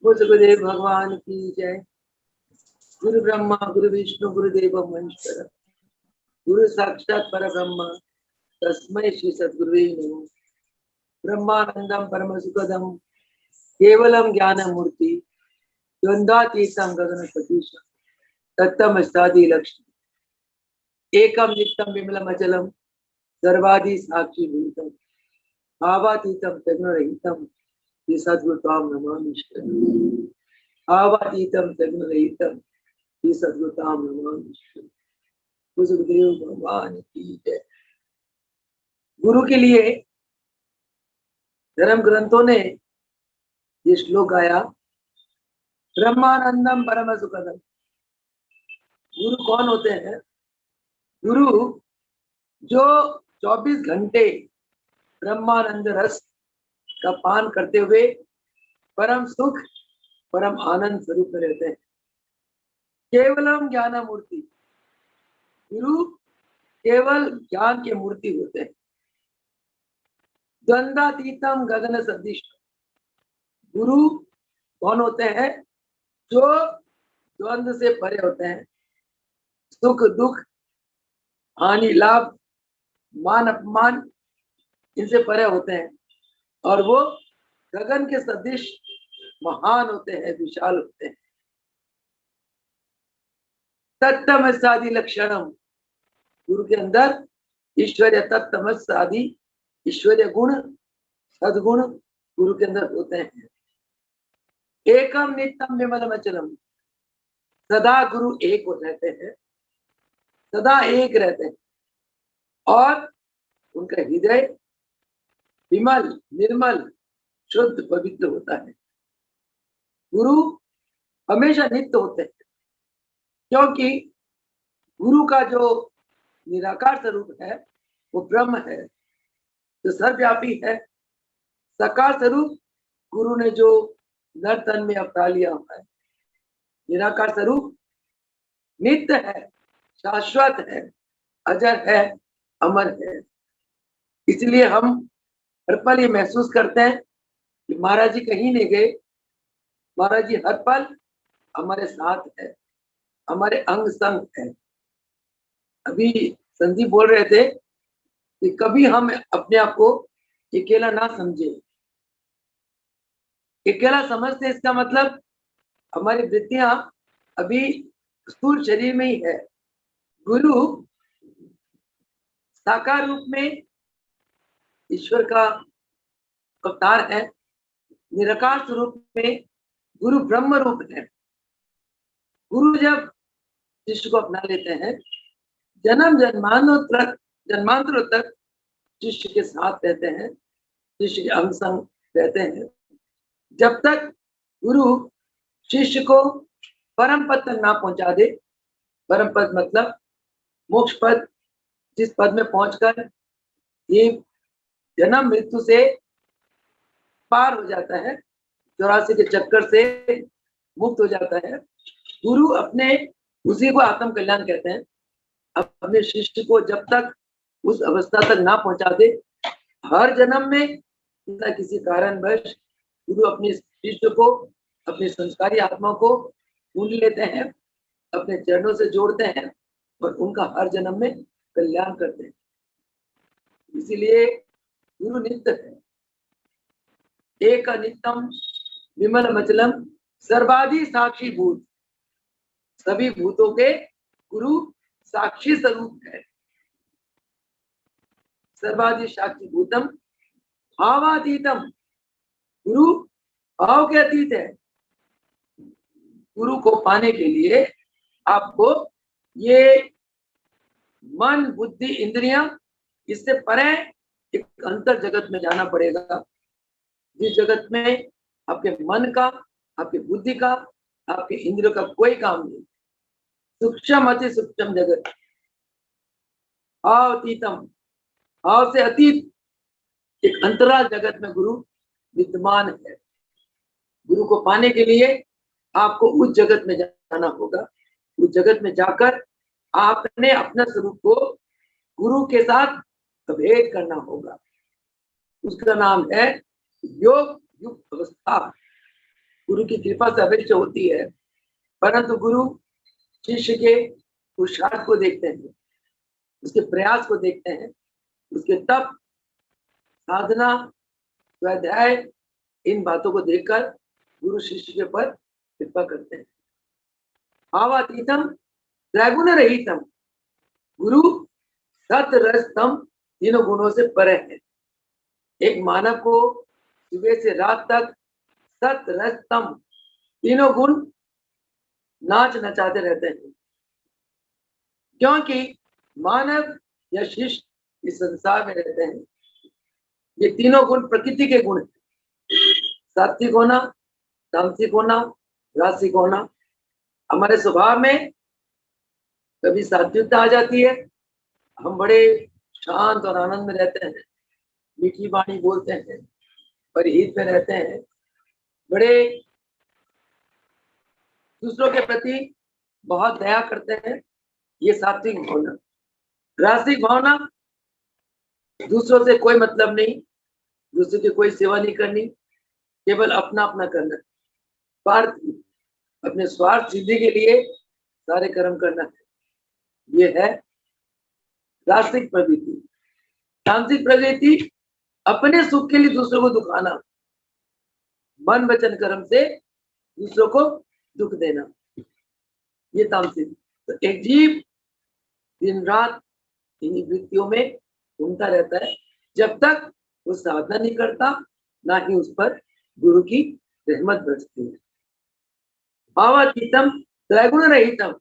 गुरुदेव भगवान की जय। गुरु ब्रह्मा गुरु विष्णु गुरुदेव महेश्वर, गुरु साक्षात परब्रह्म तस्मै श्री सद्गुरुवे नमः। ब्रह्मानंदम परम सुखदम केवलम ज्ञानमूर्ति द्वंद्वातीतं गगन सतीशं तत्तम अस्तादि लक्ष्मी एकम नित्यम विमलम अचलम सर्वादि साक्षी भूतम भावातीतं तग्नरहितं श्री सद्गुरु ताम नमामि। भावातीतं तग्नरहितं श्री सद्गुरु ताम नमामि। गुरुदेव भगवान की जय। गुरु के लिए धर्म ग्रंथों ने ये श्लोक गाया, ब्रह्मानंदम परम सुखदम। गुरु कौन होते हैं? गुरु जो 24 घंटे ब्रह्मानंद रस का पान करते हुए परम सुख परम आनंद स्वरूप में रहते हैं। केवलम ज्ञान मूर्ति, गुरु केवल ज्ञान के मूर्ति होते हैं। द्वंद्वातीतम गगन सदृश, गुरु कौन होते हैं? जो द्वंद्व से परे होते हैं, सुख दुख हानि लाभ मान अपमान इनसे परे होते हैं, और वो गगन के सदृश महान होते हैं, विशाल होते हैं। तत्तमस्सादि लक्षणम, गुरु के अंदर ईश्वरीय तत्तमस्सादि ईश्वरीय गुण सद्गुण गुरु के अंदर होते हैं। एकम नित्यम विमलम अचलम, सदा गुरु एक हो रहते हैं, सदा एक रहते हैं, और उनका हृदय विमल निर्मल शुद्ध पवित्र होता है। गुरु हमेशा नित्य होते हैं, क्योंकि गुरु का जो निराकार स्वरूप है वो ब्रह्म है, जो सर्वव्यापी है। साकार स्वरूप गुरु ने जो नर तन में अवतार लिया हुआ है, निराकार स्वरूप नित्य है, शाश्वत है, अजर है, अमर है। इसलिए हम हर पल ये महसूस करते हैं कि महाराज जी कहीं नहीं गए, महाराज जी हर पल हमारे साथ है, हमारे अंग संग है। अभी संदीप बोल रहे थे कि कभी हम अपने आप को अकेला ना समझे। अकेला समझते इसका मतलब हमारी वृत्तियां अभी स्थूल शरीर में ही है। गुरु साकार रूप में ईश्वर का अवतार है, निराकार स्वरूप में गुरु ब्रह्म रूप है। गुरु जब शिष्य को अपना लेते हैं, जन्म जन्मांतरों तक शिष्य के साथ रहते हैं, शिष्य के अंग संग रहते हैं। जब तक गुरु शिष्य को परम पद तक ना पहुंचा दे, परम पद मतलब मोक्ष पद, जिस पद में पहुंचकर ये जन्म मृत्यु से पार हो जाता है, 84 के चक्कर से मुक्त हो जाता है। गुरु अपने उसी को आत्म कल्याण कहते हैं। अपने शिष्य को जब तक उस अवस्था तक ना पहुंचा दे, हर जन्म में किसी कारणवश गुरु अपने शिष्य को, अपने संस्कारी आत्मा को ढूंढ लेते हैं, अपने चरणों से जोड़ते हैं और उनका हर जन्म में कल्याण करते हैं। इसीलिए गुरु नित्य है। एक नित्यम विमल मचलम सर्वादि साक्षी भूत, सभी भूतों के गुरु साक्षी स्वरूप है। सर्वादि साक्षी भूतम भावातीतम, गुरु भाव के अतीत है। गुरु को पाने के लिए आपको ये मन बुद्धि इंद्रियां इससे परे एक अंतर जगत में जाना पड़ेगा, जिस जगत में आपके मन का, आपकी बुद्धि का, आपके इंद्रियों का कोई काम नहीं। सूक्ष्म अति सूक्ष्म जगत, भाव अतीतम, भाव से अतीत एक अंतराल जगत में गुरु विद्यमान है। गुरु को पाने के लिए आपको उस जगत में जाना होगा। उस जगत में जाकर आपने अपने स्वरूप को गुरु के साथ अभेद करना होगा। उसका नाम है योग युक्त अवस्था। गुरु की कृपा से अवश्य होती है, परंतु गुरु शिष्य के पुरुषार्थ को देखते हैं, उसके प्रयास को देखते हैं, उसके तप, साधना, स्वाध्याय, इन बातों को देखकर गुरु शिष्य के पर कृपा करते हैं। भावातीतम त्रैगुण रहितम, गुरु सत रस तम तीनों गुणों से परे है। एक मानव को सुबह से रात तक सत रस तम तीनों गुण नाच नचाते रहते हैं, क्योंकि मानव या शिष्य इस संसार में रहते हैं। ये तीनों गुण प्रकृति के गुण हैं, सात्विक होना, तामसिक होना, रासिक होना। हमारे स्वभाव में कभी सात्विकता आ जाती है, हम बड़े शांत और आनंद में रहते हैं, मीठी वाणी बोलते हैं, परिहित में रहते हैं, बड़े दूसरों के प्रति बहुत दया करते हैं, ये सात्विक भावना। रासिक भावना, दूसरों से कोई मतलब नहीं, दूसरों की कोई सेवा नहीं करनी, केवल अपना अपना करना, स्वार्थ, अपने स्वार्थ सिद्धि के लिए सारे कर्म करना है, ये है रासिक प्रवृत्ति। तामसिक प्रवृत्ति, अपने सुख के लिए दूसरों को दुखाना, मन वचन कर्म से दूसरों को दुख देना, ये तामसिक। तो एक जीव दिन रात इन्हीं वृत्तियों में घूमता रहता है, जब तक वो साधना नहीं करता, ना ही उस पर गुरु की रहमत बरसती है। भावातीतम त्रैगुण रहितम,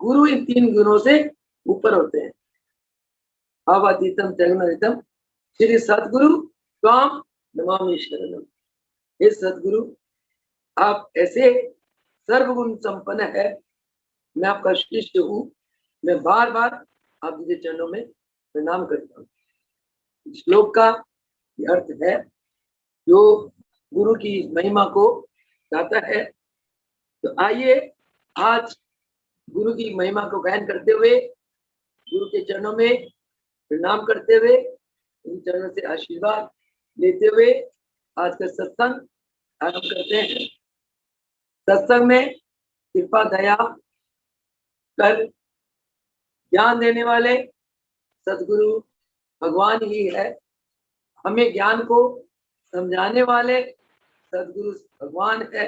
गुरु इन तीन गुणों से ऊपर होते हैं। भावातीतम त्रैगुण रहितम श्री सतगुरु त्वाम नमामि शरणम। हे सतगुरु, आप ऐसे सर्वगुण संपन्न है, मैं आपका शिष्य हूँ, मैं बार बार आपके चरणों में प्रणाम करता हूँ। श्लोक का अर्थ है, जो गुरु की महिमा को गाता है। तो आइए आज गुरु की महिमा को गायन करते हुए, गुरु के चरणों में प्रणाम करते हुए, उन चरणों से आशीर्वाद लेते हुए आज का सत्संग आरंभ करते हैं। सत्संग में कृपा दया कर ज्ञान देने वाले सदगुरु भगवान ही है। हमें ज्ञान को समझाने वाले सदगुरु भगवान है।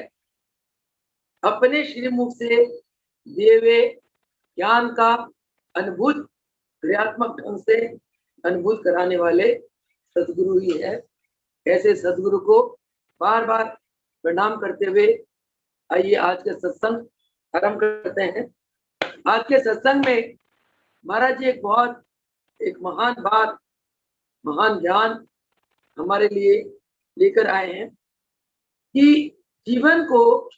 अपने श्रीमुख से दिए हुए ज्ञान का अनुभूत क्रियात्मक ढंग से अनुभूत कराने वाले सदगुरु ही है। ऐसे सदगुरु को बार बार प्रणाम करते हुए आइए आज के सत्संग आरंभ करते हैं। आज के सत्संग में महाराज जी एक महान बात, महान ज्ञान हमारे लिए लेकर आए हैं कि जीवन को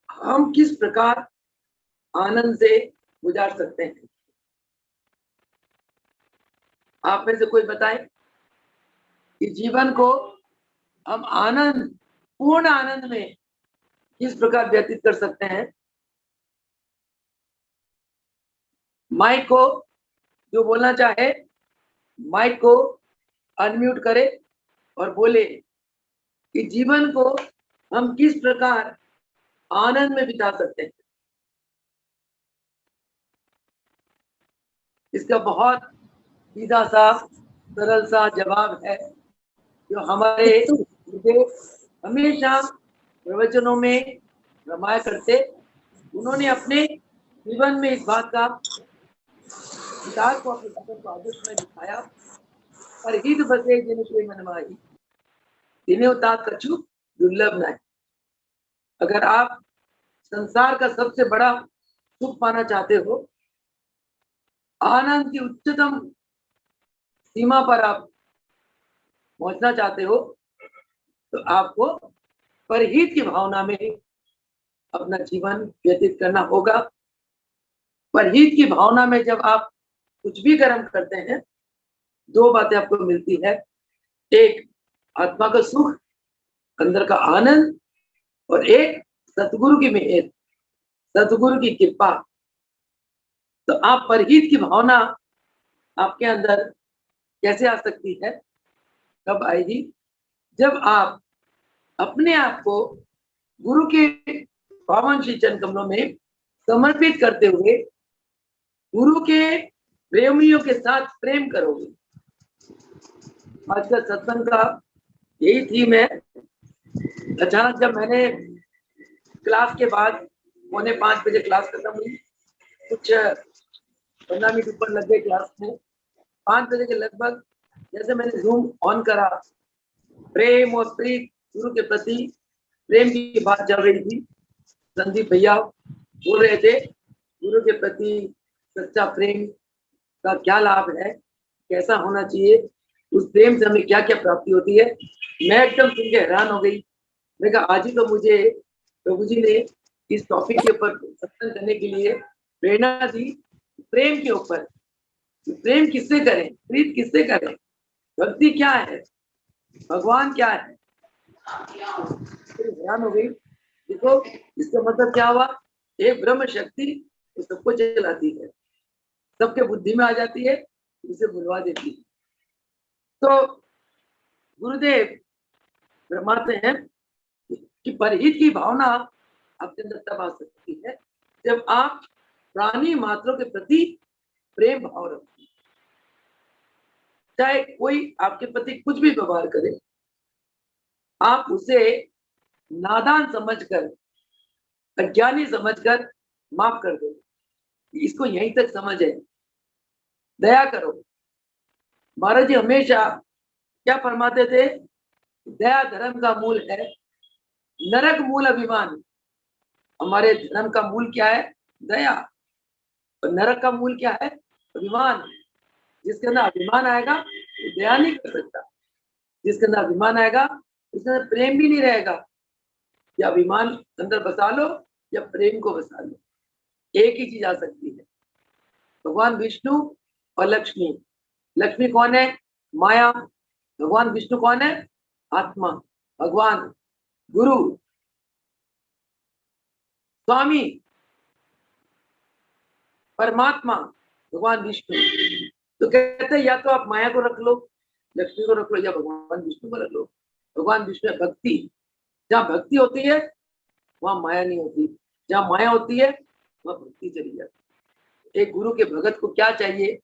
हम किस प्रकार आनंद से गुजार सकते हैं। आप में से कोई बताए कि जीवन को हम आनंद, पूर्ण आनंद में किस प्रकार व्यतीत कर सकते हैं। माइक को जो बोलना चाहे, माइक को अनम्यूट करे और बोले कि जीवन को हम किस प्रकार आनंद में बिता सकते हैं। इसका बहुत सीधा सा सरल सा जवाब है, जो हमारे हमेशा प्रवचनों में रमाया करते। उन्होंने अपने जीवन में इस बात का विकास को, अपने जीवन को आदर्श में दिखाया। पर हित बसे जिनके मन माही, तिन्हें तात कछु दुर्लभ नहीं। अगर आप संसार का सबसे बड़ा सुख पाना चाहते हो, आनंद की उच्चतम सीमा पर आप पहुंचना चाहते हो, तो आपको परहित की भावना में अपना जीवन व्यतीत करना होगा। परहित की भावना में जब आप कुछ भी कर्म करते हैं, दो बातें आपको मिलती है। एक आत्मा का सुख, अंदर का आनंद, और एक सतगुरु की मेहर, सतगुरु की कृपा। तो आप परहित की भावना आपके अंदर कैसे आ सकती है, कब आएगी? जब आप अपने आप को गुरु के पावन श्री चरण कमलों में समर्पित करते हुए गुरु के प्रेमियों के साथ प्रेम करोगे। आज का सत्संग का यही थीम है। अचानक जब मैंने क्लास के बाद 4:45 क्लास खत्म हुई, कुछ 15 मिनट ऊपर लग गए क्लास में। 5 बजे के लगभग जैसे मैंने जूम ऑन करा, प्रेम और प्रीत गुरु के प्रति प्रेम की बात चल रही थी। संदीप भैया बोल रहे थे गुरु के प्रति सच्चा प्रेम का क्या लाभ है, कैसा होना चाहिए, उस प्रेम से हमें क्या क्या प्राप्ति होती है। मैं एकदम सुन के हैरान हो गई। मैं कहा आज ही तो मुझे प्रभु जी ने इस टॉपिक के ऊपर सत्संग करने के लिए प्रेरणा दी, प्रेम के ऊपर। प्रेम किससे करें, प्रीत किससे करें, भक्ति क्या है, भगवान क्या है। हैरान हो गई। देखो इसका मतलब क्या हुआ, एक ब्रह्म शक्ति तो सबको चलाती है, सबके बुद्धि में आ जाती है, उसे बुलवा देती है। तो गुरुदेव फरमाते हैं कि परहित की भावना आपके अंदर तब आ सकती है जब आप प्राणी मात्रों के प्रति प्रेम भाव रखें। चाहे कोई आपके प्रति कुछ भी व्यवहार करे, आप उसे नादान समझकर, अज्ञानी समझकर माफ कर दो। इसको यहीं तक समझ है। दया करो। महाराज जी हमेशा क्या फरमाते थे, दया धर्म का मूल है, नरक मूल अभिमान। हमारे धर्म का मूल क्या है, दया, और नरक का मूल क्या है, अभिमान। जिसके अंदर अभिमान आएगा वो दया नहीं कर सकता। जिसके अंदर अभिमान आएगा उसके अंदर प्रेम भी नहीं रहेगा। या अभिमान अंदर बसा लो या प्रेम को बसा लो, एक ही चीज आ सकती है। भगवान विष्णु और लक्ष्मी। लक्ष्मी कौन है, माया। भगवान विष्णु कौन है, आत्मा। भगवान गुरु स्वामी परमात्मा भगवान विष्णु। तो कहते हैं या तो आप माया को रख लो, लक्ष्मी को रख लो, या भगवान विष्णु को रख लो। भगवान विष्णु भक्ति। जहाँ भक्ति होती है वहां माया नहीं होती, जहाँ माया होती है वहां भक्ति चली जाती। एक गुरु के भगत को क्या चाहिए,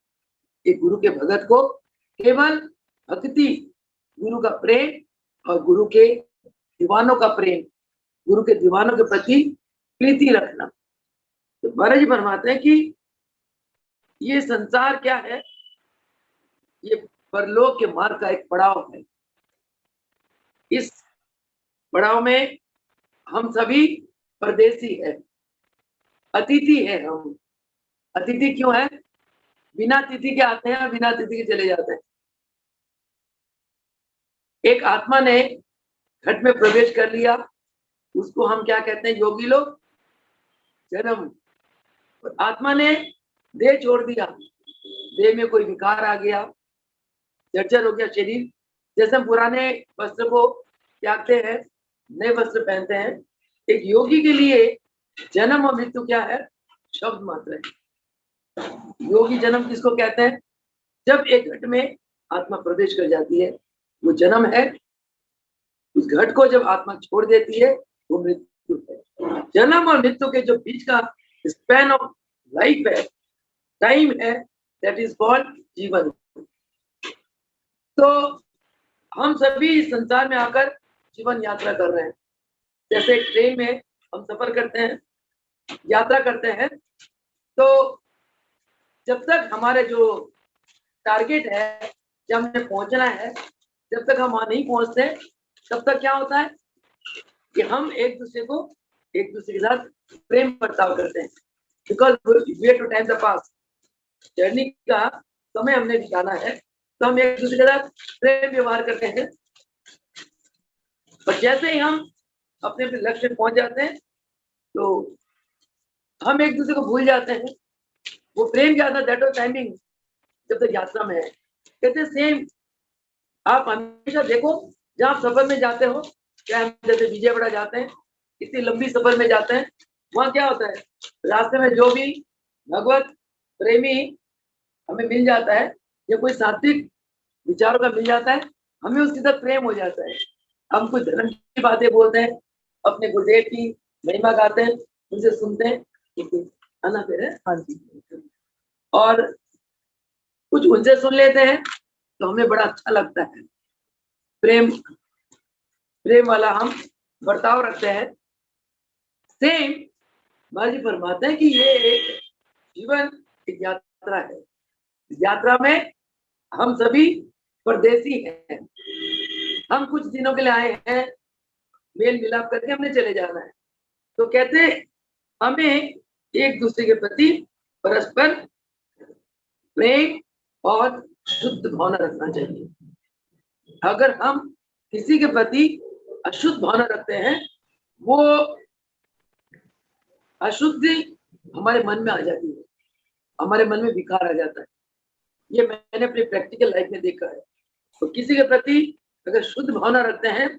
एक गुरु के भगत को केवल भक्ति, गुरु का प्रेम और गुरु के दीवानों का प्रेम, गुरु के दीवानों के प्रति प्रीति रखना। तो महाराज जी फरमाते हैं कि ये संसार क्या है, ये परलोक के मार्ग का एक पड़ाव है। इस पड़ाव में हम सभी परदेसी है, अतिथि है। हम अतिथि क्यों है, बिना तिथि के आते हैं, बिना तिथि के चले जाते हैं। एक आत्मा ने घट में प्रवेश कर लिया, उसको हम क्या कहते हैं, योगी लोग जन्म। आत्मा ने देह छोड़ दिया, देह में कोई विकार आ गया, जर्जर हो गया शरीर। जैसे हम पुराने वस्त्र को त्यागते हैं, नए वस्त्र पहनते हैं, एक योगी के लिए जन्म और मृत्यु क्या है, शब्द मात्र है। योगी जन्म किसको कहते हैं, जब एक घट में आत्मा प्रवेश कर जाती है वो जन्म है। उस घट को जब आत्मा छोड़ देती है वो मृत्यु है। जन्म और मृत्यु के जो बीच का स्पैन ऑफ लाइफ है, टाइम है, दैट इज कॉल्ड जीवन। तो हम सभी इस संसार में आकर जीवन यात्रा कर रहे हैं। जैसे एक ट्रेन में हम सफर करते हैं, यात्रा करते हैं, तो जब तक हमारे जो टारगेट है, जब हमें पहुंचना है, जब तक हम वहां नहीं पहुंचते तब तक क्या होता है कि हम एक दूसरे के साथ प्रेम बर्ताव करते हैं। Because we have to time the pass, journey का समय हमने बिताना है, तो हम एक दूसरे के साथ प्रेम व्यवहार करते हैं। और जैसे ही हम अपने लक्ष्य पहुंच जाते हैं तो हम एक दूसरे को भूल जाते हैं। वो प्रेम क्या था, दैट वाज टाइमिंग, जब तक यात्रा में है। कहते सेम आप हमेशा देखो, जब आप सफर में जाते हो, क्या हम जैसे विजयवाड़ा जाते हैं, इतनी लंबी सफर में जाते हैं, वहां क्या होता है, रास्ते में जो भी भगवत प्रेमी हमें मिल जाता है, या कोई सात्विक विचारों का मिल जाता है, हमें उसके साथ प्रेम हो जाता है। हम कुछ धर्म की बातें बोलते हैं, अपने गुरुदेव की महिमा गाते हैं, उनसे सुनते हैं, आना फिर है, हाँ जी, और कुछ उनसे सुन लेते हैं तो हमें बड़ा अच्छा लगता है। प्रेम प्रेम वाला हम बर्ताव रखते हैं। सेम महाराज जी फरमाते हैं कि ये एक जीवन एक यात्रा है। यात्रा में हम सभी परदेसी हैं। हम कुछ दिनों के लिए आए हैं, मेल मिलाप करके हमने चले जाना है। तो कहते हमें एक दूसरे के प्रति परस्पर प्रेम और शुद्ध भावना रखना चाहिए। अगर हम किसी के प्रति अशुद्ध भावना रखते हैं, वो अशुद्धि हमारे मन में आ जाती है, हमारे मन में विकार आ जाता है। ये मैंने अपनी प्रैक्टिकल लाइफ में देखा है। तो किसी के प्रति अगर शुद्ध भावना रखते हैं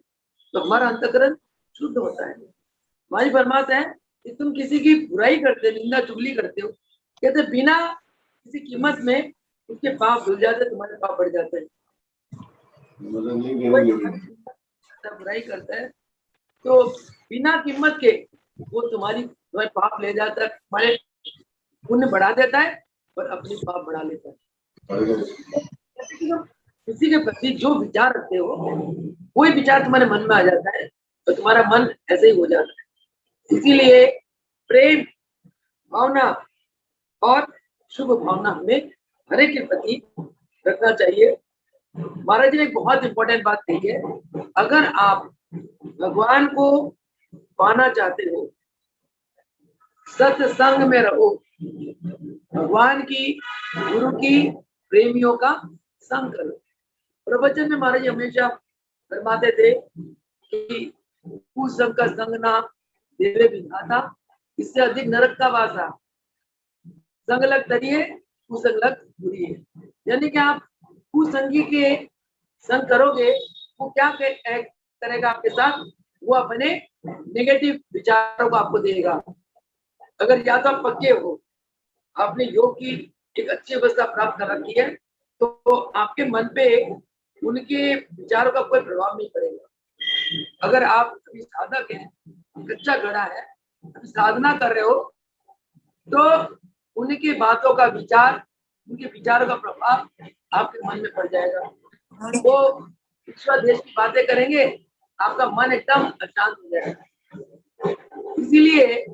तो हमारा अंतःकरण शुद्ध होता है। हमारी फरमाते हैं कि तुम किसी की बुराई करते, निंदा चुगली करते हो, कहते बिना किसी कीमत में उसके पाप धुल जाते, तुम्हारे पाप बढ़ जाते हैं। बुराई करता है तो बिना कीमत के वो तुम्हारे पाप ले जाता है, तुम्हारे पुण्य बढ़ा देता है और अपनी पाप बढ़ा लेता है। किसी के प्रति जो विचार रखते हो, कोई विचार तुम्हारे मन में आ जाता है तो तुम्हारा मन ऐसे ही हो जाता है। इसीलिए प्रेम भावना और शुभ भावना हमें हर एक के प्रति रखना चाहिए। महाराज जी ने एक बहुत इंपॉर्टेंट बात कही है, अगर आप भगवान को पाना चाहते हो, सत्संग में रहो, भगवान की, गुरु की, प्रेमियों का संग करो। प्रवचन में महाराज जी हमेशा फरमाते थे कि कुसंग का संग ना देवे विधाता, इससे अधिक नरक का वासा। संग लग तरिए, कुसंग लग बुरी है। यानी कि आप कुसंगी के संग करोगे, वो क्या करेगा आपके साथ, वो अपने नेगेटिव विचारों को आपको देगा। अगर या तो आप पक्के हो, आपने योग की एक अच्छी अवस्था प्राप्त कर रखी है, तो आपके मन पे उनके विचारों का कोई प्रभाव नहीं पड़ेगा। अगर आप अभी साधक हैं, कच्चा घड़ा है, अभी साधना कर रहे हो, तो उनकी बातों का विचार, उनके विचारों का प्रभाव आपके मन में पड़ जाएगा। वो ईश्वर देश की बातें करेंगे, आपका मन एकदम अशांत हो जाएगा। इसीलिए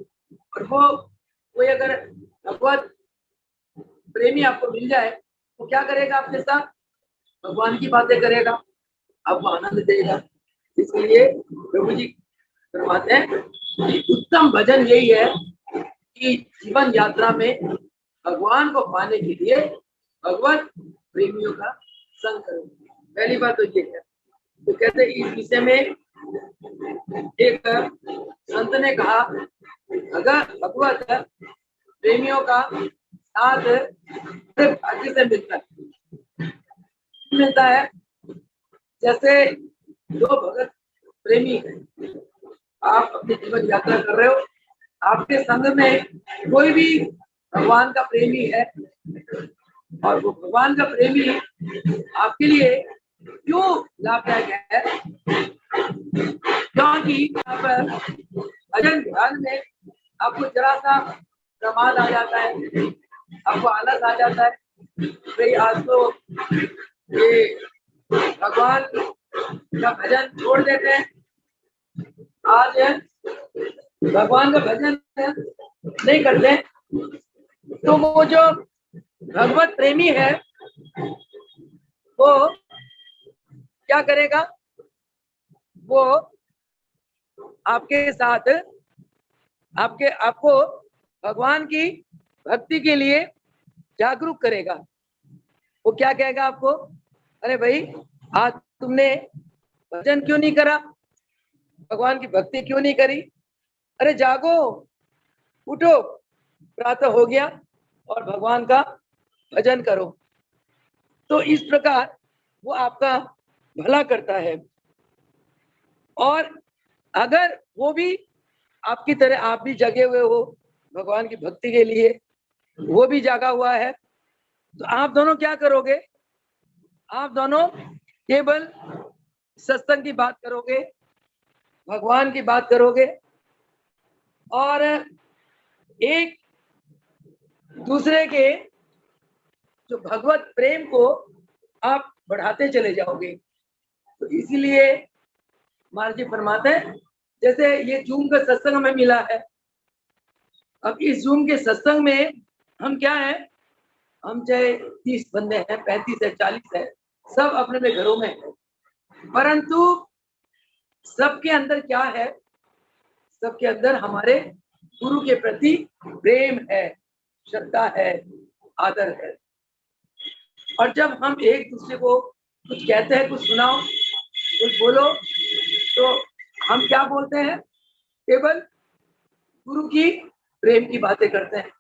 और वो कोई अगर भगवत प्रेमी आपको मिल जाए तो क्या करेगा आपके साथ, भगवान की बातें करेगा, आपको आनंद देगा। इसलिए प्रभु जी फरमाते हैं कि उत्तम भजन यही है कि जीवन यात्रा में भगवान को पाने के लिए भगवत प्रेमियों का संग करो। पहली बात तो ये है। तो कहते इस विषय में एक संत ने कहा, अगर भगवत प्रेमियों का साथ भाग्य से मिलता है, जैसे दो भगत प्रेमी हैं, आप अपनी जीवन यात्रा कर रहे हो, आपके संग में कोई भी भगवान का प्रेमी है, और वो भगवान का प्रेमी आपके लिए क्यों लाभदायक है, क्योंकि आप भजन ध्यान में आपको जरा सा प्रमाद आ जाता है, आपको आलस आ जाता है, भाई आज तो ये भगवान का भजन छोड़ देते हैं, आज भगवान का भजन नहीं करते, तो वो जो भगवत प्रेमी है वो क्या करेगा, वो आपके साथ आपको भगवान की भक्ति के लिए जागरूक करेगा। वो क्या कहेगा आपको, अरे भाई आज तुमने भजन क्यों नहीं करा, भगवान की भक्ति क्यों नहीं करी, अरे जागो, उठो, प्रातः हो गया और भगवान का भजन करो। तो इस प्रकार वो आपका भला करता है। और अगर वो भी आपकी तरह, आप भी जगे हुए हो भगवान की भक्ति के लिए, वो भी जागा हुआ है, तो आप दोनों क्या करोगे, आप दोनों केवल सत्संग की बात करोगे, भगवान की बात करोगे और एक दूसरे के जो भगवत प्रेम को आप बढ़ाते चले जाओगे। तो इसीलिए महाराज जी फरमाते हैं, जैसे ये जूम का सत्संग हमें मिला है, अब इस जूम के सत्संग में हम क्या है, हम चाहे 30 बंदे हैं, 35 है, 40 है, सब अपने अपने घरों में है, परंतु सबके अंदर क्या है, सबके अंदर हमारे गुरु के प्रति प्रेम है, श्रद्धा है, आदर है। और जब हम एक दूसरे को कुछ कहते हैं, कुछ सुनाओ, कुछ बोलो, तो हम क्या बोलते हैं, केवल गुरु की प्रेम की बातें करते हैं।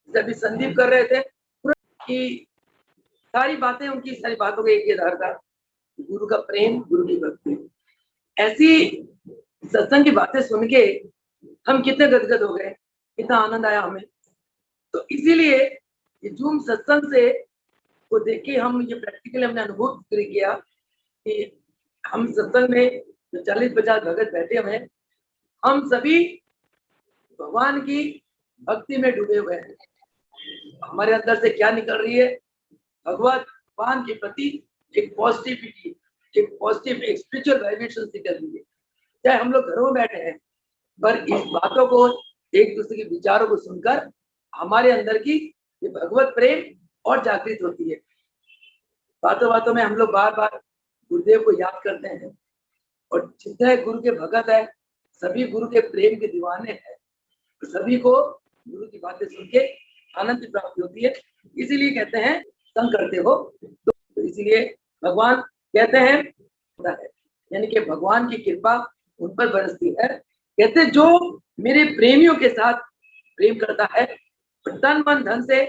जब संदीप कर रहे थे कि सारी बातें, उनकी सारी बातों का एक ही आधार था, गुरु का प्रेम, गुरु की भक्ति। ऐसी सत्संग की बातें सुन के हम कितने गदगद हो गए, कितना आनंद आया हमें। तो इसीलिए ये जूम सत्संग से को देख के हम ये प्रैक्टिकली हमने अनुभव किया कि हम सत्संग में जो 40-50 भगत बैठे हुए हैं, हम सभी भगवान की भक्ति में डूबे हुए हैं। हमारे अंदर से क्या निकल रही है, भगवान के प्रति एक पॉजिटिविटी, एक पॉजिटिव एक स्पिरिचुअल वाइब्रेशन निकल रही है। चाहे हम लोग घरों में बैठे हैं, पर इस बातों को, एक दूसरे के विचारों को सुनकर हमारे अंदर की ये भगवत प्रेम और जागृत होती है। बातों बातों में हम लोग बार बार गुरुदेव को याद करते हैं, और जितने गुरु के भगत है, सभी गुरु के प्रेम के दीवाने हैं, सभी को गुरु की बातें सुन के आनंद की प्राप्ति होती है। इसीलिए कहते हैं संग करते हो, तो इसीलिए भगवान कहते हैं, यानी कि भगवान की कृपा उन पर बरसती है। कहते जो मेरे प्रेमियों के साथ प्रेम करता है, तन मन धन से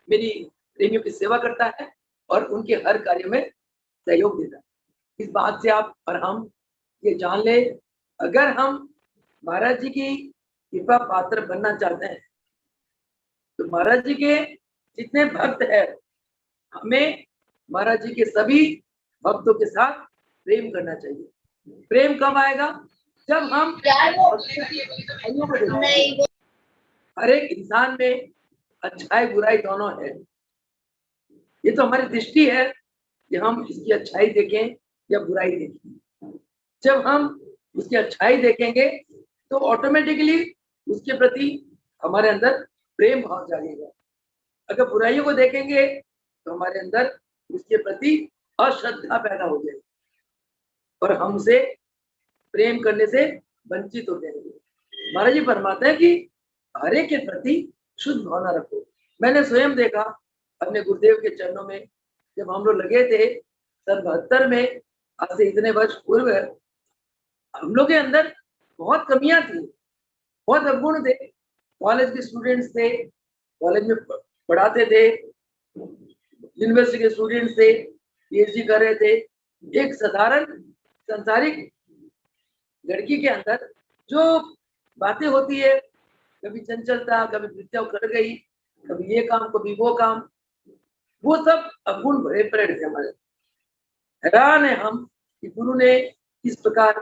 मेरी प्रेमियों की सेवा करता है और उनके हर कार्य में सहयोग देता है। इस बात से आप और हम ये जान ले, अगर हम महाराज जी की कृपा पात्र बनना चाहते हैं, तो महाराज जी के जितने भक्त हैं, हमें महाराज जी के सभी भक्तों के साथ प्रेम करना चाहिए। प्रेम कब आएगा, जब हम हर एक इंसान में अच्छाई बुराई दोनों है। ये तो हमारी दृष्टि है कि हम इसकी अच्छाई देखें या बुराई देखें। जब हम उसकी अच्छाई देखेंगे तो ऑटोमेटिकली उसके प्रति हमारे अंदर प्रेम भाव जागेगा। अगर बुराइयों को देखेंगे तो हमारे अंदर उसके प्रति अश्रद्धा पैदा हो जाएगी और हमसे प्रेम करने से वंचित हो जाएंगे। महाराज जी फरमाते हैं कि हर एक के प्रति शुद्ध भावना रखो। मैंने स्वयं देखा अपने गुरुदेव के चरणों में, जब हम लोग लगे थे सन 72 में, आज से इतने वर्ष पूर्व, हम लोग के अंदर बहुत कमियां थी, बहुत अवगुण थे। कॉलेज के स्टूडेंट्स थे, कॉलेज में पढ़ाते थे, यूनिवर्सिटी के स्टूडेंट्स थे, पीएचडी कर रहे थे। एक साधारण संसारिक लड़की के अंदर जो बातें होती है, कभी चंचलता, कभी विद्या उखड़ गई, कभी ये काम, कभी वो काम, वो सब अवगुण भरे पड़े थे हमारे। हैरान है हम कि गुरु ने इस प्रकार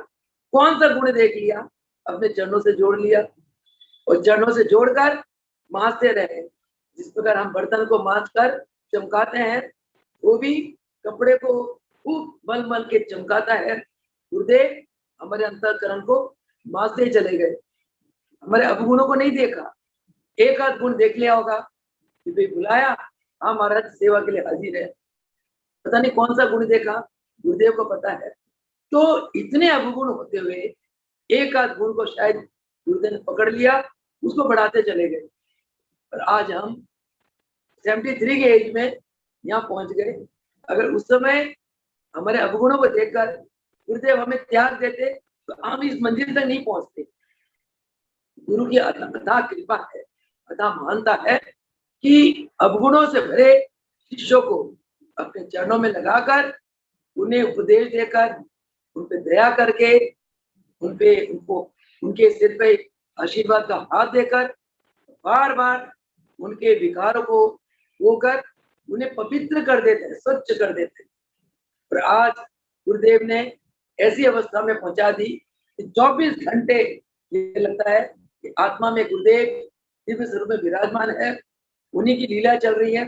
कौन सा गुण देख लिया, अपने चरणों से जोड़ लिया और चरणों से जोड़कर मांजते रहे। जिस प्रकार हम बर्तन को मांज कर चमकाते हैं, वो भी कपड़े को खूब मल मल के चमकाता है। गुरुदेव हमारे अंतःकरण को मांजते चले गए, हमारे अवगुणों को नहीं देखा। एक आध गुण देख लिया होगा कि भाई बुलाया, हाँ महाराज सेवा के लिए हाजिर है, पता नहीं कौन सा गुण देखा, गुरुदेव को पता है। तो इतने अवगुण होते हुए एक आध गुण को शायद गुरुदेव ने पकड़ लिया, उसको बढ़ाते चले गए। और आज हम 73 के एज में यहाँ पहुंच गए। अगर उस समय हमारे अवगुणों को देखकर गुरुदेव हमें त्याग देते तो हम इस मंजिल तक नहीं पहुंचते। गुरु की अथाह कृपा है, अथाह महानता है कि अवगुणों से भरे शिष्यों को अपने चरणों में लगाकर, उन्हें उपदेश देकर, उन पे दया करके, उनके सिर पे आशीर्वाद का हाथ देकर, बार बार उनके विकारों को होकर उन्हें पवित्र कर देते हैं, स्वच्छ कर देते हैं। और आज गुरुदेव ने ऐसी अवस्था में पहुंचा दी कि 24 घंटे ये लगता है कि आत्मा में गुरुदेव दिव्य स्वरूप में विराजमान है, उन्हीं की लीला चल रही है,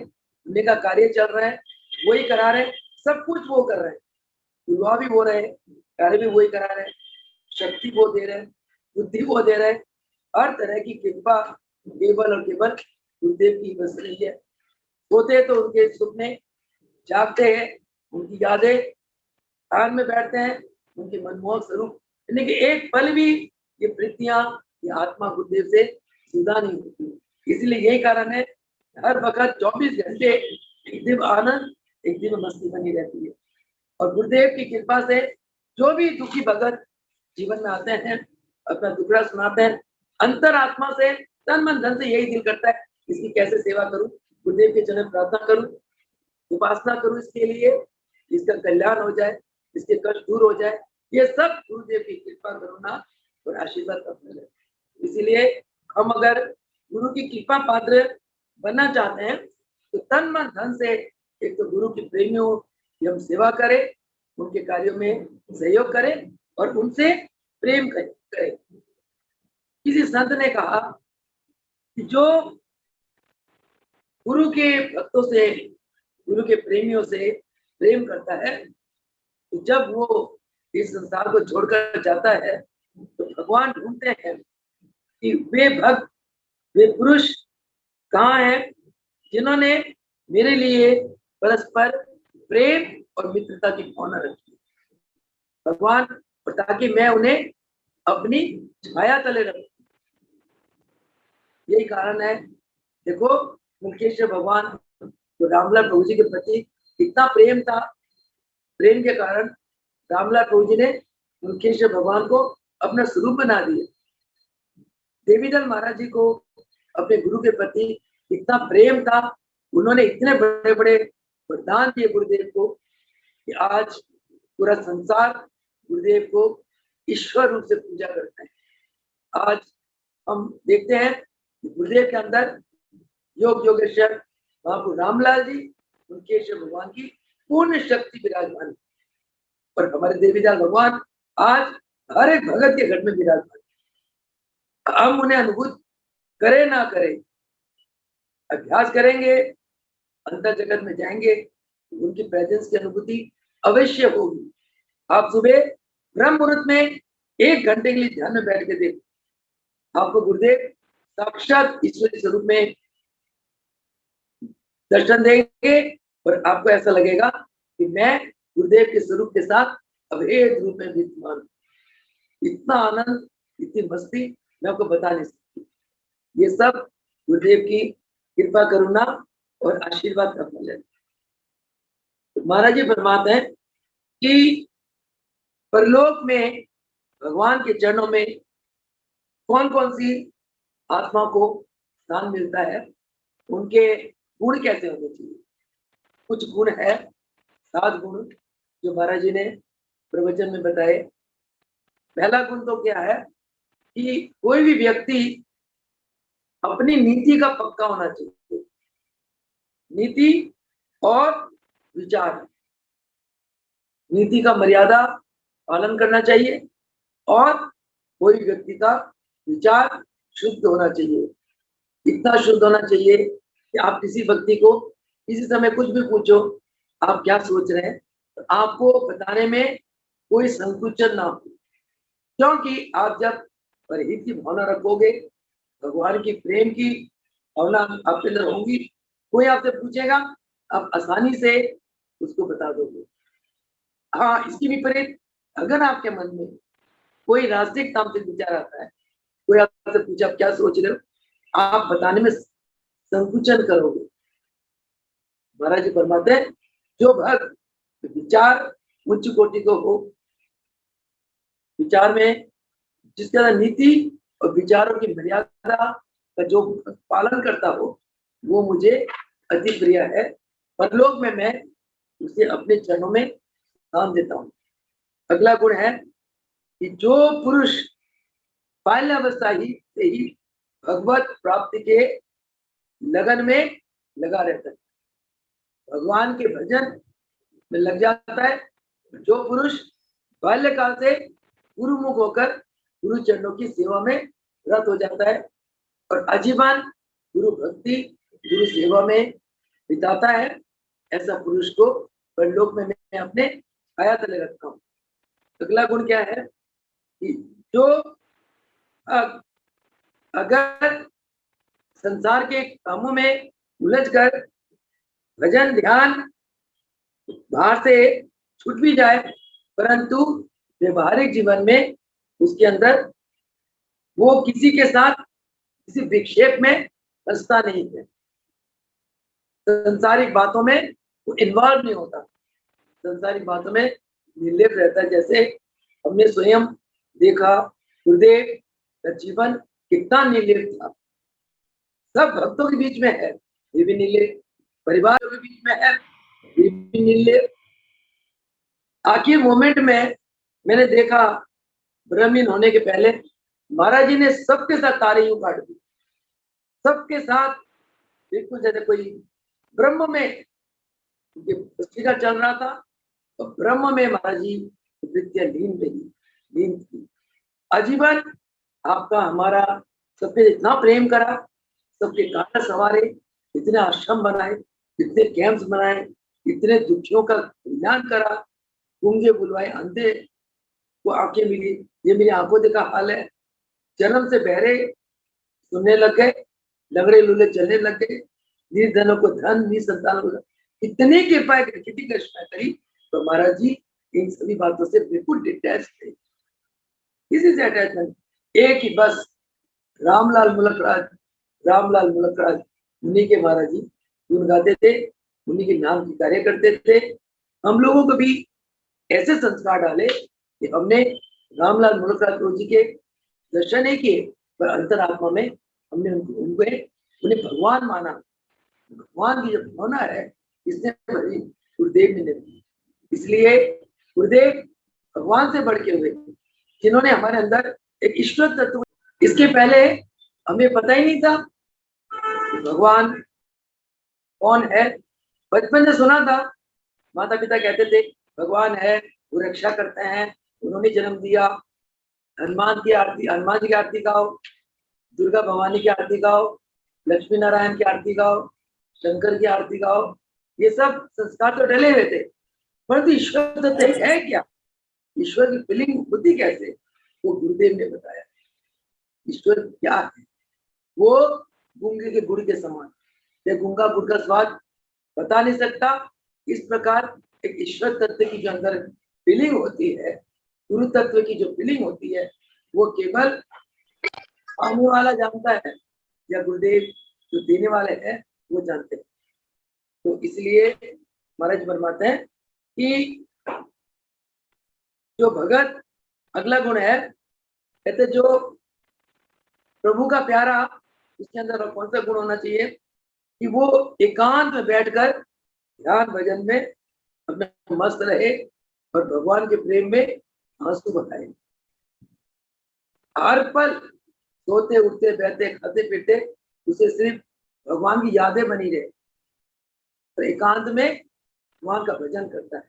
उन्हीं का कार्य चल रहा है, वही करा रहे हैं, सब कुछ वो कर रहे हैं, दुआ भी वो रहे, कार्य भी वही करा रहे हैं, शक्ति वो दे रहे हैं, बुद्धि वो दे रहे हैं, हर तरह की कृपा केवल और केवल गुरुदेव की बस रही है। सोते तो उनके सुपने, जागते हैं उनकी यादें, ध्यान में बैठते हैं उनके मनमोहक स्वरूप, यानी कि एक पल भी ये वृत्तियां, ये आत्मा गुरुदेव से जुदा नहीं होती। इसलिए यही कारण है हर वक्त 24 घंटे एक दिव्य आनंद, एक दिव्य मस्ती बनी रहती है। और गुरुदेव की कृपा से जो भी दुखी भगत जीवन में आते हैं, अपना दुखड़ा सुनाते हैं, अंतरात्मा से तन मन धन से यही दिल करता है इसकी कैसे सेवा करूं, गुरुदेव के चरण प्रार्थना करूं, उपासना करूं इसके लिए, इसका कल्याण हो जाए, इसके कष्ट दूर हो जाए। ये सब गुरुदेव की कृपा, करुणा और आशीर्वाद का फल है। इसीलिए हम अगर गुरु की कृपा पात्र बनना चाहते हैं तो तन मन धन से एक तो गुरु की प्रेमियों की हम सेवा करें, उनके कार्यों में सहयोग करें और उनसे प्रेम करें। किसी संत ने कहा कि जो गुरु के भक्तों से, गुरु के प्रेमियों से प्रेम करता है, तो जब वो इस संसार को छोड़कर जाता है तो भगवान ढूंढते हैं कि वे भक्त, वे पुरुष कहाँ हैं जिन्होंने मेरे लिए परस्पर प्रेम और मित्रता की भावना रखी भगवान, और ताकि मैं उन्हें अपनी छाया तले रखूं। यही कारण है, देखो मुल्केश्वर भगवान तो रामलाल प्रभु जी के प्रति इतना प्रेम था, प्रेम के कारण रामलाल प्रभु जी ने मुल्केश्वर भगवान को अपना स्वरूप बना दिया। देवीदल महाराज जी को अपने गुरु के प्रति इतना प्रेम था, उन्होंने इतने बड़े बड़े वरदान दिए गुरुदेव को कि आज पूरा संसार गुरुदेव को ईश्वर रूप से पूजा करता है। आज हम देखते हैं कि गुरुदेव के अंदर योग योगेश्वर महाप्रभु रामलाल जी, मुल्केश्वर भगवान की पूर्ण शक्ति विराजमान है। और हमारे देवीदास भगवान आज हर एक भगत के घर में विराजमान है। हम उन्हें अनुभूत करे ना करे, अभ्यास करेंगे, अंतर जगत में जाएंगे, उनकी प्रेजेंस की अनुभूति अवश्य होगी। आप सुबह ब्रह्म मुहूर्त में 1 घंटे के लिए ध्यान में बैठ के देखो, आपको गुरुदेव साक्षात ईश्वरी स्वरूप में दर्शन देंगे और आपको ऐसा लगेगा कि मैं गुरुदेव के स्वरूप के साथ अभेद रूप में विद्यमान हूं। इतना आनंद, इतनी मस्ती मैं आपको बता नहीं सकती। ये सब गुरुदेव की कृपा, करुणा और आशीर्वाद का फल है। तो महाराज जी फरमाते हैं कि परलोक में भगवान के चरणों में कौन कौन सी आत्मा को स्थान मिलता है, उनके गुण कैसे होने चाहिए। कुछ गुण है, 7 गुण जो महाराज जी ने प्रवचन में बताए। पहला गुण तो क्या है कि कोई भी व्यक्ति अपनी नीति का पक्का होना चाहिए। नीति और विचार, नीति का मर्यादा पालन करना चाहिए और कोई व्यक्ति का विचार शुद्ध होना चाहिए। इतना शुद्ध होना चाहिए कि आप किसी व्यक्ति को किसी समय कुछ भी पूछो, आप क्या सोच रहे हैं, तो आपको बताने में कोई संकुचन ना हो, क्योंकि आप जब परहित की भावना रखोगे, भगवान की प्रेम की भावना आपके अंदर होगी, कोई आपसे पूछेगा आप आसानी से उसको बता दोगे। हाँ, इसकी विपरीत अगर आपके मन में कोई नास्तिक तामसिक विचार आता है, कोई आपसे पूछे आप क्या सोच रहे हो, आप बताने में संकुचन करोगे। महाराज जी फरमाते हैं जो भक्त विचार उच्च कोटि को हो, विचार में जिसके अंदर नीति और विचारों की मर्यादा का जो पालन करता हो, वो मुझे अति प्रिय है। परलोक में मैं उसे अपने चरणों में स्थान देता हूँ। अगला गुण है कि जो पुरुष बाल्यावस्था ही से ही भगवत प्राप्ति के लगन में लगा रहता है, भगवान के भजन में लग जाता है, जो पुरुष बाल्यकाल से गुरुमुख होकर गुरु चरणों की सेवा में रत हो जाता है और आजीवन गुरु भक्ति गुरु सेवा में बिताता है, ऐसा पुरुष को परलोक में मैं अपने छाया तले रखता हूँ। अगला गुण क्या है कि जो अगर संसार के कामों में उलझकर भजन ध्यान बाहर से छूट भी जाए, परंतु व्यवहारिक जीवन में उसके अंदर वो किसी के साथ किसी विक्षेप में फंसता नहीं है, संसारिक बातों में वो इन्वॉल्व नहीं होता, संसारिक बातों में निर्लिप्त रहता है। जैसे हमने स्वयं देखा गुरुदेव का जीवन कितना निर्लिप्त था, सब भक्तों के बीच में है ये भी निर्लिप्त, परिवार के बीच में है ये भी निर्लिप्त। आखिर मोमेंट में मैंने देखा ब्रह्मलीन होने के पहले महाराज जी ने सबके साथ तारे यूं काट दी, सबके साथ बिल्कुल जैसे कोई ब्रह्म में पुस्तिका चल रहा था तो ब्रह्म में महाराज जी विद्या लीन थी। आजीवन आपका हमारा सबके इतना प्रेम करा, सबके कारण सवारे, इतने आश्रम बनाए, इतने कैंप्स बनाए, इतने दुखियों का कल्याण करा, गूंगे बुलवाए, अंधे को आंखें मिली, ये मेरी आंखों देखा हाल है, जन्म से बहरे सुनने लग गए, लंगड़े लूले चलने लग गए, निर्धनों को धन, निसंतानों को इतनी कृपा करी तो महाराज जी इन सभी बातों से बिल्कुल डिटैच थे। किसी से अटैचमेंट, एक ही बस रामलाल मुलकराज उन्हीं के महाराज जी गुण गाते थे, उन्हीं के नाम की कार्य करते थे। हम लोगों को भी ऐसे संस्कार डाले कि हमने रामलाल मुलकराज गुरु जी के दर्शन नहीं किए, पर अंतरात्मा में हमने उन्हें भगवान माना। भगवान की जो भावना है इसने भरी गुरुदेव ने दी, इसलिए गुरुदेव भगवान से बढ़ के हुए जिन्होंने हमारे अंदर एक ईश्वर तत्व, इसके पहले हमें पता ही नहीं था कि भगवान कौन है। बचपन से सुना था, माता पिता कहते थे भगवान है, वो रक्षा करते हैं, उन्होंने जन्म दिया, हनुमान जी की आरती गाओ, दुर्गा भवानी की आरती गाओ, लक्ष्मी नारायण की आरती गाओ, शंकर की आरती गाओ, ये सब संस्कार तो डले हुए थे, परंतु ईश्वर तत्व है क्या, ईश्वर की फीलिंग बुद्धि कैसे, वो गुरुदेव ने बताया। ईश्वर क्या है, वो गूंगे के गुड़ के समान, ये गूंगा गुड़ का स्वाद बता नहीं सकता, इस प्रकार एक ईश्वर तत्व की जो अंदर फीलिंग होती है, गुरु तत्व की जो फीलिंग होती है, वो केवल आने वाला जानता है या गुरुदेव जो देने वाले हैं वो जानते हैं। तो इसलिए महाराज फरमाते हैं कि जो भगत, अगला गुण है, कहते जो प्रभु का प्यारा, उसके अंदर कौन सा गुण होना चाहिए कि वो एकांत में बैठकर ध्यान भजन में अपना मस्त रहे और भगवान के प्रेम में आंसू बहाए। हर पल सोते उठते बैठते खाते पीते उसे सिर्फ भगवान की यादें बनी रहे और एकांत में भगवान का भजन करता है।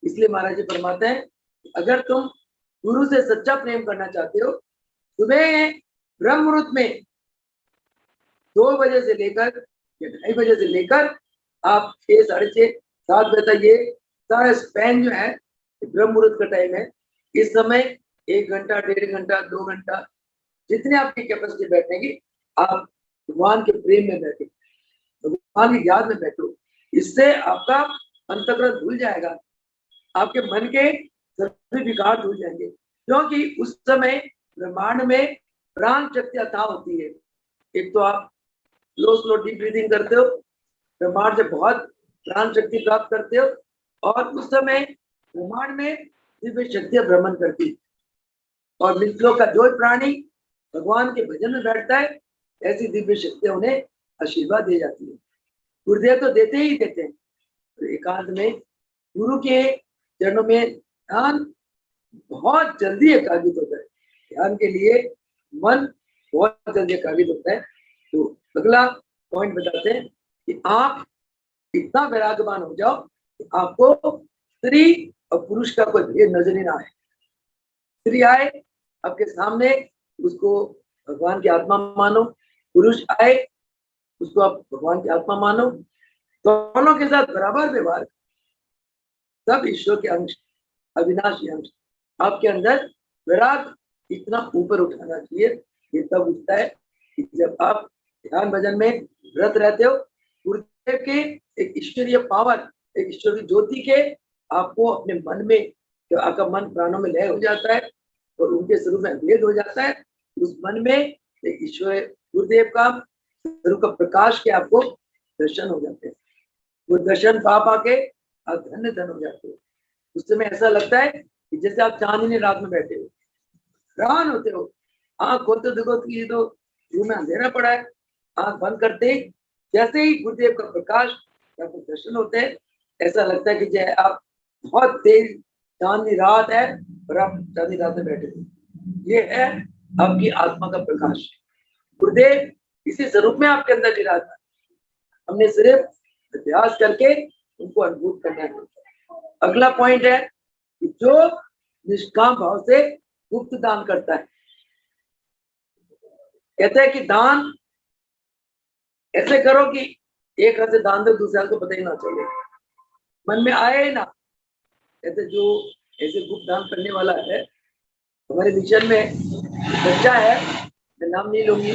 इसलिए महाराज जी फरमाते हैं अगर तुम गुरु से सच्चा प्रेम करना चाहते हो, सुबह ब्रह्म मुहूर्त में 2 बजे से लेकर या 2:30 बजे से लेकर आप 6, 6:30, 7 बजे तक, ये सारा स्पैन जो है ब्रह्म मुहूर्त का टाइम है। इस समय 1 घंटा, 1.5 घंटा, 2 घंटा, जितने आपकी कैपेसिटी बैठने की, आप भगवान के प्रेम में बैठो, भगवान की याद में बैठो। इससे आपका अंतःकरण धुल जाएगा, आपके मन के सभी विकार धुल जाएंगे, क्योंकि उस समय ब्रह्मांड में प्राण शक्ति अथाह होती है। एक तो आप स्लो डीप ब्रीदिंग करते हो, ब्रह्मांड से बहुत प्राण शक्ति प्राप्त करते हो, और उस समय ब्रह्मांड में दिव्य शक्तियां भ्रमण करती, और मित्रों का जो प्राणी भगवान के भजन में बैठता है, ऐसी दिव्य शक्तियां उन्हें आशीर्वाद दे जाती है। गुरुदेव तो देते ही देते हैं। तो एकांत में गुरु के चरणों में ध्यान बहुत जल्दी एकाग्रित होता है, ध्यान के लिए मन बहुत जल्दी एकाग्रित होता है। तो अगला पॉइंट बताते हैं कि आप इतना वैराग्यवान हो जाओ कि आपको स्त्री और पुरुष का कोई भेद नजर ही ना आए। स्त्री आए आपके सामने, उसको भगवान की आत्मा मानो, पुरुष आए उसको आप भगवान की आत्मा मानो, दोनों के साथ बराबर व्यवहार। सब ईश्वर के अंश, अविनाशी अंश आपके अंदर विराग इतना ऊपर उठाना चाहिए। ये तब उठता है कि जब आप ध्यान भजन में व्रत रहते हो, गुरुदेव के एक ईश्वरीय पावर, एक ईश्वरीय ज्योति के आपको अपने मन में, जब आपका मन प्राणों में लय हो जाता है और उनके स्वरूप में भेद हो जाता है, उस मन में एक ईश्वर गुरुदेव का स्वरूप का प्रकाश के आपको दर्शन हो जाते हैं। वो दर्शन पा पाके आप धन्य धन हो जाते हो। उस समय ऐसा लगता है कि जैसे आप चांदनी रात में बैठे हो, हैरान होते हो। आंख खोलते देखो कि ये तो रूम में अंधेरा पड़ा है, आंख बंद करते ही जैसे ही गुरुदेव का प्रकाश आपको दर्शन होते हैं, ऐसा लगता है कि जैसे आप बहुत तेज चांदनी रात है और आप चांदनी रात में बैठे हो। ये है आपकी आत्मा का प्रकाश। गुरुदेव इसी स्वरूप में आपके अंदर विराजमान। हमने सिर्फ अभ्यास करके उनको अनुभूत करना है। अगला पॉइंट है कि जो निष्काम भाव से गुप्त दान करता है, कहते हैं कि दान ऐसे करो कि एक हाथ से दान दो, दूसरे हाथ को पता ही ना चले, मन में आए ना। कहते जो ऐसे गुप्त दान करने वाला है, हमारे मिशन में बच्चा है, मैं नाम नहीं लूंगी,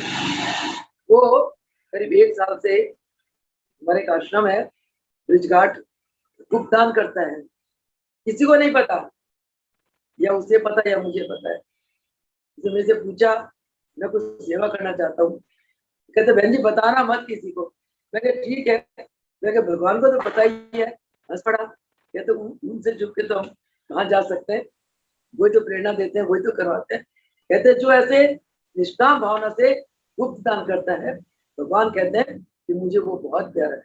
वो करीब 1 साल से हमारे एक आश्रम है ब्रिजघाट, गुप्त दान करता है। किसी को नहीं पता, या उसे पता या मुझे पता है। तो मेरे से पूछा, मैं कुछ सेवा करना चाहता हूँ। कहते बहन जी बताना मत किसी को। मैं कहा ठीक है, मैं कहा भगवान को तो पता ही है। हंस पड़ा। कहते उनसे चुप के तो हम कहाँ जा सकते हैं, वही तो प्रेरणा देते हैं, वही तो करवाते हैं। कहते जो ऐसे निष्काम भावना से गुप्त दान करता है, भगवान कहते हैं कि मुझे वो बहुत प्यारा है।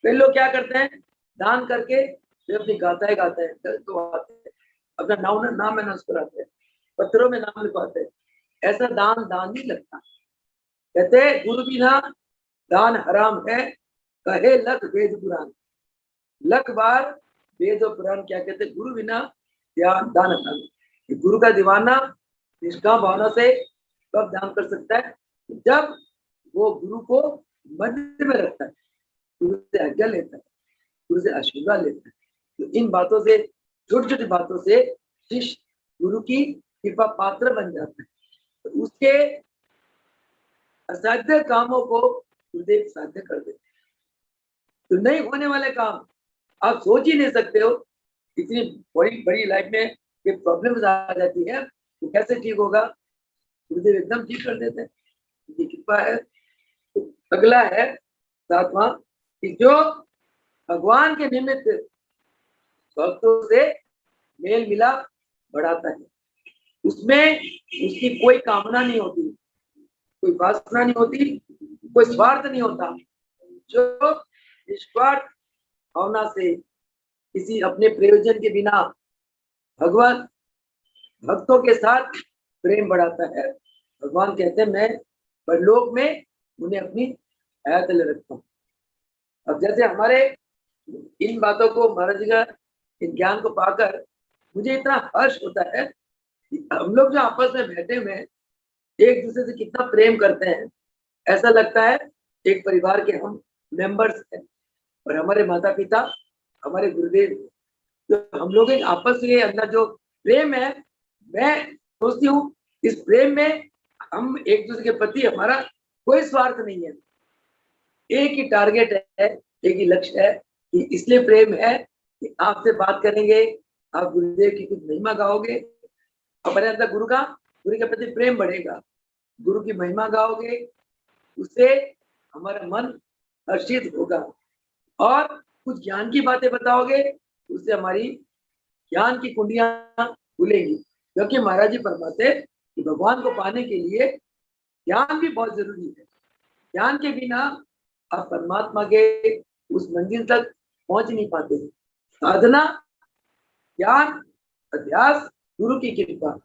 कई लोग क्या करते हैं, दान करके वे अपनी गाताएं गाते हैं, तो आते हैं अपना नाम अनाउंस कराते हैं, पत्रों में नाम लिखवाते हैं। ऐसा दान नहीं लगता। कहते गुरु बिना दान हराम है, कहे लख वेद पुराण। लख बार वेद और पुराण क्या कहते, गुरु बिना दान हराम। गुरु का दीवाना निष्काम भावना से कब दान कर सकता है, जब वो गुरु को मध्य में रखता है, गुरु से आज्ञा लेता है, गुरु से आशीर्वाद लेता है। तो इन बातों से, छोटी छोटी बातों से शिष्य गुरु की कृपा पात्र बन जाता है। तो उसके असाध्य कामों को गुरुदेव साध्य कर देते। तो नहीं होने वाले काम आप सोच ही नहीं सकते हो। इतनी बड़ी बड़ी लाइफ में ये प्रॉब्लम आ जाती है, तो कैसे ठीक होगा, गुरुदेव एकदम ठीक कर देते हैं, उनकी कृपा है। तो अगला है 7वां कि जो भगवान के निमित्त भक्तों से मेल मिलाप बढ़ाता है, उसमें उसकी कोई कामना नहीं होती, कोई वासना नहीं होती, कोई स्वार्थ नहीं होता। जो निस्वार्थ भावना से किसी अपने प्रयोजन के बिना भगवान भक्तों के साथ प्रेम बढ़ाता है, भगवान कहते हैं मैं परलोक में उन्हें अपनी हयात ले रखता हूँ। अब जैसे हमारे इन बातों को, महाराज जी का इन ज्ञान को पाकर मुझे इतना हर्ष होता है कि हम लोग जो आपस में बैठे हुए हैं, एक दूसरे से कितना प्रेम करते हैं। ऐसा लगता है एक परिवार के हम मेंबर्स हैं, और हमारे माता पिता, हमारे गुरुदेव, जो हम लोग आपस के अंदर जो प्रेम है, मैं सोचती हूँ इस प्रेम में हम एक दूसरे के प्रति हमारा कोई स्वार्थ नहीं है, एक ही टारगेट है, एक ही लक्ष्य है कि इसलिए प्रेम है कि आपसे बात करेंगे, आप गुरुदेव की कुछ महिमा गाओगे, हमारे अंदर गुरु के प्रति प्रेम बढ़ेगा, गुरु की महिमा गाओगे, उससे हमारा मन हर्षित होगा, और कुछ ज्ञान की बातें बताओगे, उससे हमारी ज्ञान की कुंडियां खुलेंगी। क्योंकि महाराज जी फरमाते कि भगवान को पाने के लिए ज्ञान भी बहुत जरूरी है। ज्ञान के बिना आप परमात्मा के उस मंजिल तक पहुंच नहीं पाते। साधना, ज्ञान, अभ्यास, गुरु की कृपा,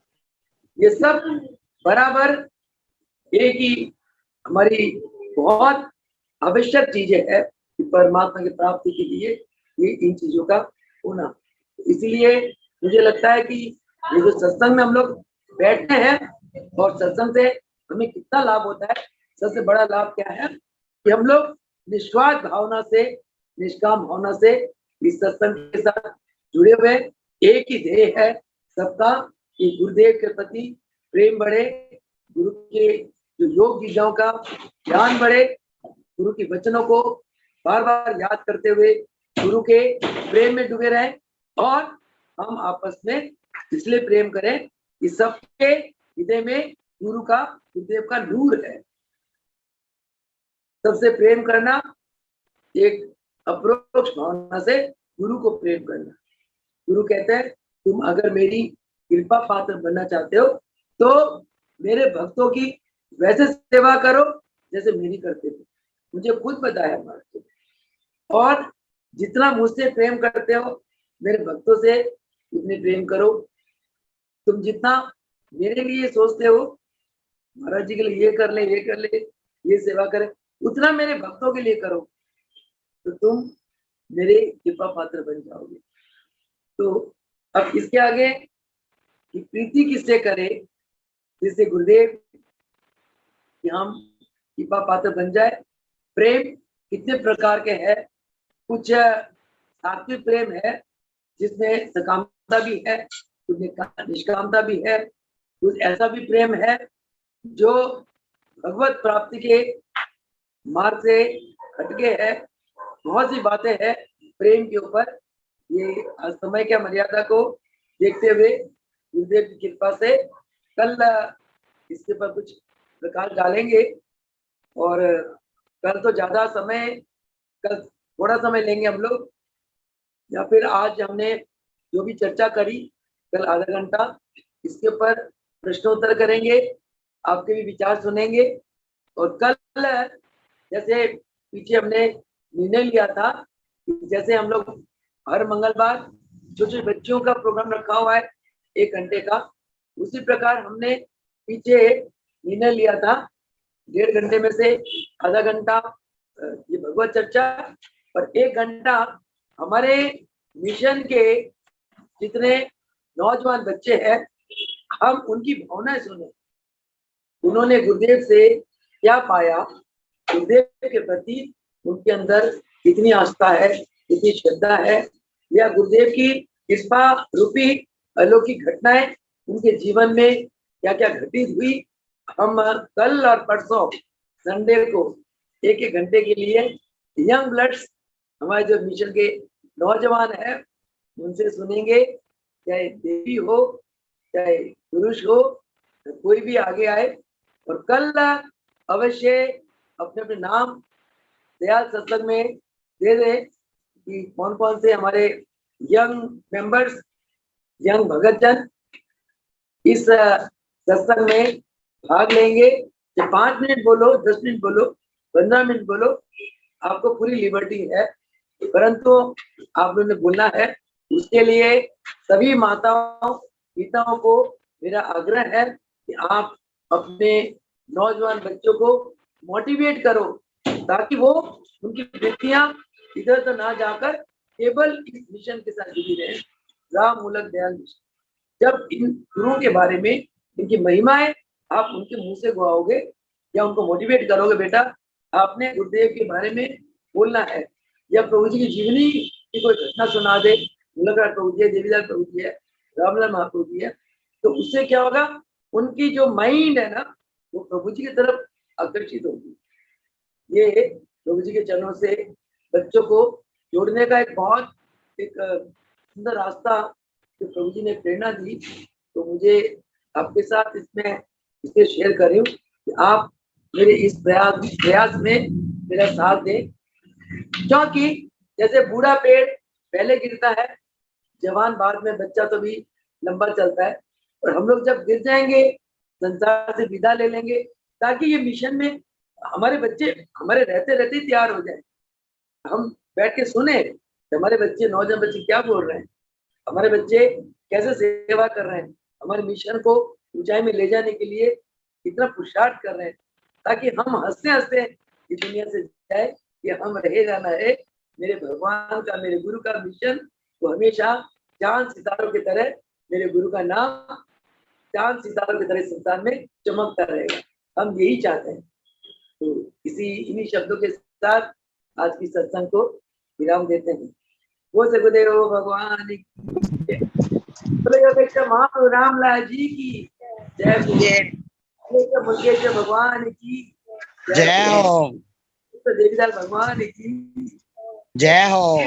ये सब बराबर एक ही हमारी बहुत आवश्यक चीजें है कि परमात्मा की प्राप्ति के लिए ये इन चीजों का होना। इसलिए मुझे लगता है कि ये जो सत्संग में हम लोग बैठते हैं और सत्संग से हमें कितना लाभ होता है, सबसे बड़ा लाभ क्या है कि हम लोग निस्वार्थ भावना से, निष्काम भावना से इस सत्संग के साथ जुड़े हुए। एक ही ध्येय है सबका कि गुरुदेव के प्रति प्रेम बढ़े, गुरु के जो योग विद्याओं का ज्ञान बढ़े, गुरु के वचनों को बार बार याद करते हुए गुरु के प्रेम में डूबे रहें और हम आपस में इसलिए प्रेम करें कि सबके हृदय में गुरुदेव का नूर है। सबसे प्रेम करना एक अप्रोक्ष भावना से गुरु को प्रेम करना। गुरु कहते हैं तुम अगर मेरी कृपा पात्र बनना चाहते हो तो मेरे भक्तों की वैसे सेवा करो जैसे मेरी करते थे। मुझे खुद पता है और जितना मुझसे प्रेम करते हो मेरे भक्तों से उतने प्रेम करो। तुम जितना मेरे लिए सोचते हो महाराज जी के लिए ये कर ले, ये कर ले, ये सेवा करे, उतना मेरे भक्तों के लिए करो तो तुम मेरे कृपा पात्र बन जाओगे। तो अब इसके आगे कि प्रीति किससे करे, जिससे गुरुदेव कि हम कृपा पात्र बन जाए। प्रेम कितने प्रकार के हैं, कुछ सात्विक प्रेम है जिसमें सकामता भी है, कुछ निष्कामता भी है, कुछ ऐसा भी प्रेम है जो भगवत प्राप्ति के मार्ग से हटके है। बहुत सी बातें हैं प्रेम के ऊपर। ये समय के मर्यादा को देखते हुए गुरुदेव की कृपा से कल इसके ऊपर कुछ प्रकाश डालेंगे और कल तो ज्यादा समय, कल थोड़ा समय लेंगे हम लोग, या फिर आज हमने जो भी चर्चा करी कल आधा घंटा इसके ऊपर प्रश्नोत्तर करेंगे, आपके भी विचार सुनेंगे। और कल जैसे पीछे हमने निर्णय लिया था जैसे हम लोग हर मंगलवार छोटे बच्चों का प्रोग्राम रखा हुआ है 1 घंटे का, उसी प्रकार हमने पीछे निर्णय लिया था 1.5 घंटे में से आधा घंटा ये भगवत चर्चा और 1 घंटा हमारे मिशन के जितने नौजवान बच्चे हैं हम उनकी भावनाएं सुने। उन्होंने गुरुदेव से क्या पाया, गुरुदेव के प्रति उनके अंदर कितनी आस्था है, कितनी श्रद्धा है, या गुरुदेव की कृपा रूपी अलौकिक घटनाएं उनके जीवन में क्या क्या घटित हुई। हम कल और परसों संडे को 1-1 घंटे के लिए यंग ब्लड्स हमारे जो मिशन के नौजवान है उनसे सुनेंगे, चाहे देवी हो चाहे पुरुष हो, कोई भी आगे आए। और कल अवश्य अपने अपने नाम दयाल सत्संग में दे दे कि कौन कौन से हमारे यंग मेंबर्स, यंग भगत जन इस सत्संग में भाग लेंगे। 5 मिनट बोलो, 10 मिनट बोलो, 15 मिनट बोलो, आपको पूरी लिबर्टी है, परंतु आप लोगों ने बोलना है। उसके लिए सभी माताओं पिताओं को मेरा आग्रह है कि आप अपने नौजवान बच्चों को मोटिवेट करो ताकि वो उनकी वृत्तियां इधर उधर ना जाकर केवल इस मिशन के साथ जुड़ी रहे, राम मूलक दयाल मिशन। जब इन गुरुओं के बारे में, इनकी महिमाएं आप उनके मुंह से गुआओगे या उनको मोटिवेट करोगे, बेटा आपने गुरुदेव के बारे में बोलना है, या प्रभु जी की जीवनी की कोई घटना सुना दे, मूलकराज प्रभु जी है, देवीलाल प्रभु जी है, रामलाल महाप्रभु जी है, तो उससे क्या होगा, उनकी जो माइंड है ना वो प्रभु जी की तरफ आकर्षित होगी। ये प्रभु जी के चरणों से बच्चों को जोड़ने का एक बहुत सुंदर रास्ता जो प्रभु जी ने प्रेरणा दी, तो मुझे आपके साथ इसमें इसे शेयर कर रही हूँ कि आप मेरे इस प्रयास में मेरा साथ दें। क्योंकि जैसे बूढ़ा पेड़ पहले गिरता है, जवान बाद में, बच्चा तो भी लंबा चलता है, और हम लोग जब गिर जाएंगे संसार से विदा ले लेंगे, ताकि ये मिशन में हमारे बच्चे हमारे रहते रहते तैयार हो जाए। हम बैठ के सुने हमारे बच्चे, नौजवान बच्चे क्या बोल रहे हैं, हमारे बच्चे कैसे सेवा कर रहे हैं, हमारे मिशन को ऊंचाई में ले जाने के लिए कितना पुरुषार्थ कर रहे हैं, ताकि हम हंसते हंसते इस दुनिया से जाए कि हम रहे जाना है मेरे भगवान का, मेरे गुरु का मिशन वो हमेशा चांद सितारों की तरह मेरे गुरु का नाम चांद सितारों की तरह संसार में चमकता रहेगा। हम यही चाहते हैं। तो इन्हीं शब्दों के साथ आज की सत्संग को विराम देते हैं। वो सगुदेव भगवान की महाप्रभु रामलाल जी की जय। मुकेश भगवान की जय हो। देवीदास भगवान की जय हो।